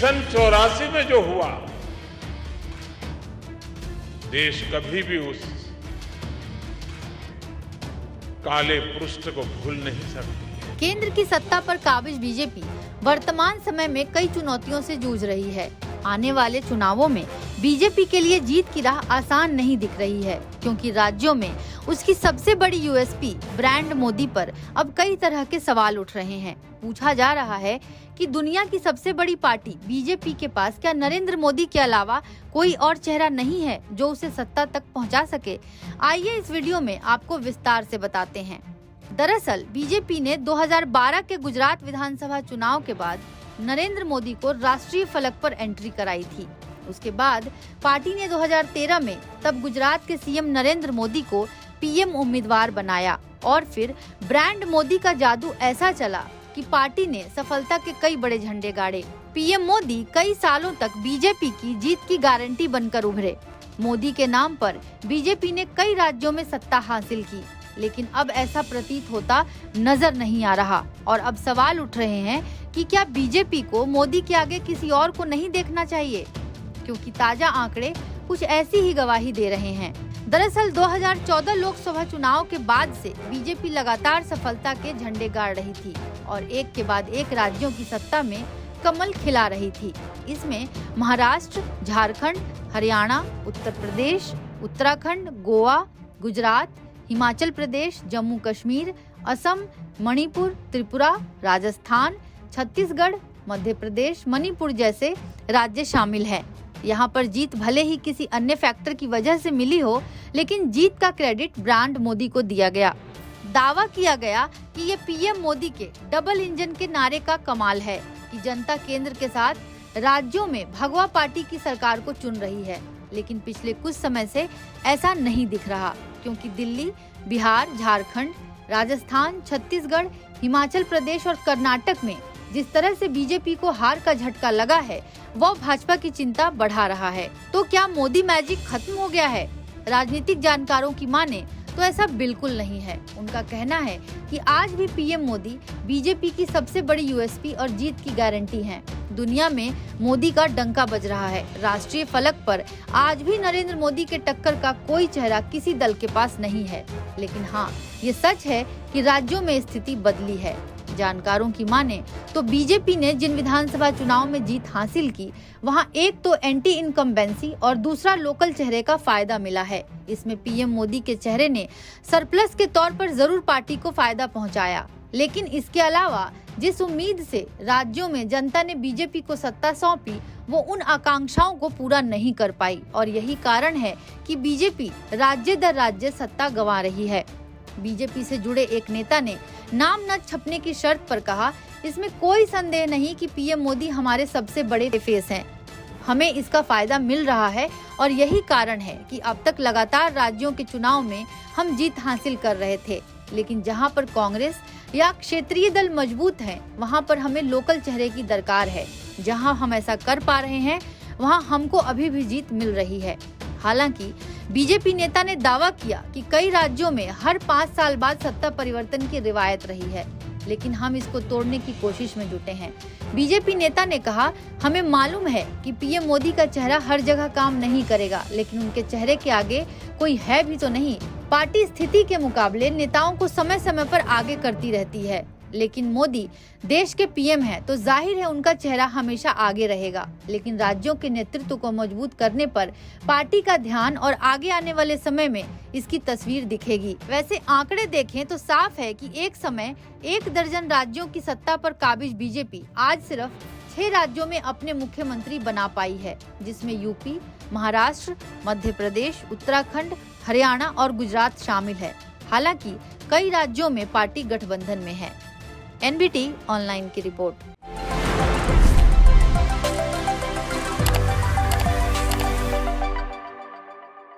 सन 84 में जो हुआ, देश कभी भी उस काले पृष्ठ को भूल नहीं सकती। केंद्र की सत्ता पर काबिज बीजेपी वर्तमान समय में कई चुनौतियों से जूझ रही है। आने वाले चुनावों में बीजेपी के लिए जीत की राह आसान नहीं दिख रही है, क्योंकि राज्यों में उसकी सबसे बड़ी यूएसपी ब्रांड मोदी पर अब कई तरह के सवाल उठ रहे हैं। पूछा जा रहा है कि दुनिया की सबसे बड़ी पार्टी बीजेपी के पास क्या नरेंद्र मोदी के अलावा कोई और चेहरा नहीं है जो उसे सत्ता तक पहुंचा सके। आइए इस वीडियो में आपको विस्तार से बताते हैं। दरअसल बीजेपी ने 2012 के गुजरात विधानसभा चुनाव के बाद नरेंद्र मोदी को राष्ट्रीय फलक पर एंट्री कराई थी। उसके बाद पार्टी ने 2013 में तब गुजरात के सीएम नरेंद्र मोदी को पीएम उम्मीदवार बनाया और फिर ब्रांड मोदी का जादू ऐसा चला कि पार्टी ने सफलता के कई बड़े झंडे गाड़े। पीएम मोदी कई सालों तक बीजेपी की जीत की गारंटी बनकर उभरे। मोदी के नाम पर बीजेपी ने कई राज्यों में सत्ता हासिल की, लेकिन अब ऐसा प्रतीत होता नजर नहीं आ रहा और अब सवाल उठ रहे हैं कि क्या बीजेपी को मोदी के आगे किसी और को नहीं देखना चाहिए, क्योंकि ताजा आंकड़े कुछ ऐसी ही गवाही दे रहे हैं। दरअसल 2014 लोकसभा चुनाव के बाद से बीजेपी लगातार सफलता के झंडे गाड़ रही थी और एक के बाद एक राज्यों की सत्ता में कमल खिला रही थी। इसमें महाराष्ट्र, झारखंड, हरियाणा, उत्तर प्रदेश, उत्तराखंड, गोवा, गुजरात, हिमाचल प्रदेश, जम्मू कश्मीर, असम, मणिपुर, त्रिपुरा, राजस्थान, छत्तीसगढ़, मध्य प्रदेश, मणिपुर जैसे राज्य शामिल हैं। यहाँ पर जीत भले ही किसी अन्य फैक्टर की वजह से मिली हो, लेकिन जीत का क्रेडिट ब्रांड मोदी को दिया गया। दावा किया गया कि ये पीएम मोदी के डबल इंजन के नारे का कमाल है कि जनता केंद्र के साथ राज्यों में भगवा पार्टी की सरकार को चुन रही है। लेकिन पिछले कुछ समय से ऐसा नहीं दिख रहा, क्योंकि दिल्ली, बिहार, झारखंड, राजस्थान, छत्तीसगढ़, हिमाचल प्रदेश और कर्नाटक में जिस तरह से बीजेपी को हार का झटका लगा है, वो भाजपा की चिंता बढ़ा रहा है। तो क्या मोदी मैजिक खत्म हो गया है? राजनीतिक जानकारों की माने तो ऐसा बिल्कुल नहीं है। उनका कहना है कि आज भी पीएम मोदी बीजेपी की सबसे बड़ी यूएसपी और जीत की गारंटी हैं। दुनिया में मोदी का डंका बज रहा है। राष्ट्रीय फलक पर आज भी नरेंद्र मोदी के टक्कर का कोई चेहरा किसी दल के पास नहीं है। लेकिन हाँ, ये सच है कि राज्यों में स्थिति बदली है। जानकारों की माने तो बीजेपी ने जिन विधानसभा चुनाव में जीत हासिल की, वहां एक तो एंटी इनकम्बेंसी और दूसरा लोकल चेहरे का फायदा मिला है। इसमें पीएम मोदी के चेहरे ने सरप्लस के तौर पर जरूर पार्टी को फायदा पहुंचाया, लेकिन इसके अलावा जिस उम्मीद से राज्यों में जनता ने बीजेपी को सत्ता सौंपी, वो उन आकांक्षाओं को पूरा नहीं कर पाई और यही कारण है कि बीजेपी राज्य दर राज्य सत्ता गंवा रही है। बीजेपी से जुड़े एक नेता ने नाम न छपने की शर्त पर कहा, इसमें कोई संदेह नहीं कि पीएम मोदी हमारे सबसे बड़े फेस हैं। हमें इसका फायदा मिल रहा है और यही कारण है कि अब तक लगातार राज्यों के चुनाव में हम जीत हासिल कर रहे थे। लेकिन जहां पर कांग्रेस या क्षेत्रीय दल मजबूत हैं, वहां पर हमें लोकल चेहरे की दरकार है। जहां हम ऐसा कर पा रहे हैं, वहां हमको अभी भी जीत मिल रही है। हालांकि बीजेपी नेता ने दावा किया कि कई राज्यों में हर 5 साल बाद सत्ता परिवर्तन की रिवायत रही है, लेकिन हम इसको तोड़ने की कोशिश में जुटे हैं। बीजेपी नेता ने कहा, हमें मालूम है कि पीएम मोदी का चेहरा हर जगह काम नहीं करेगा, लेकिन उनके चेहरे के आगे कोई है भी तो नहीं। पार्टी स्थिति के मुकाबले नेताओं को समय समय पर आगे करती रहती है, लेकिन मोदी देश के पीएम हैं, तो जाहिर है उनका चेहरा हमेशा आगे रहेगा। लेकिन राज्यों के नेतृत्व को मजबूत करने पर पार्टी का ध्यान और आगे आने वाले समय में इसकी तस्वीर दिखेगी। वैसे आंकड़े देखें तो साफ है कि एक समय 1 दर्जन राज्यों की सत्ता पर काबिज बीजेपी आज सिर्फ 6 राज्यों में अपने मुख्यमंत्री बना पाई है, जिसमें यूपी, महाराष्ट्र, मध्य प्रदेश, उत्तराखंड, हरियाणा और गुजरात शामिल है। हालांकि कई राज्यों में पार्टी गठबंधन में है। एनबीटी ऑनलाइन की रिपोर्ट।